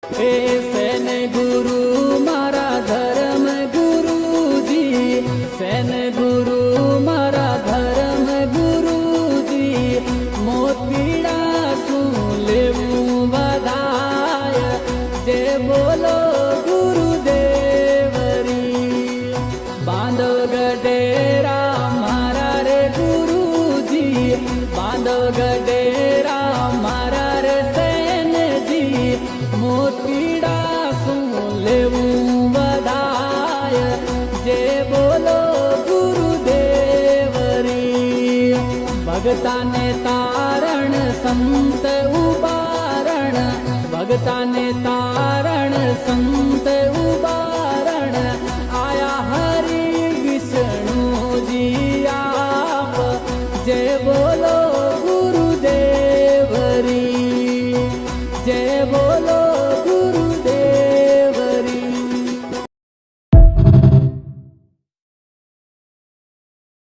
हे सेन गुरु मारा धर्म गुरुजी, सेन गुरु मारा धर्म गुरुजी, मोतीड़ा शू लेवू बधाय, जे बोलो गुरुदेवरी। बांधव गडेरा मारा रे गुरुजी, बांधव गडेरा मारा रे सेन जी, मोतीड़ा शू लेवू बधाय, जे बोलो गुरुदेवरी। भगताने तारण संत उबारण, भगताने तारण संत उबारण,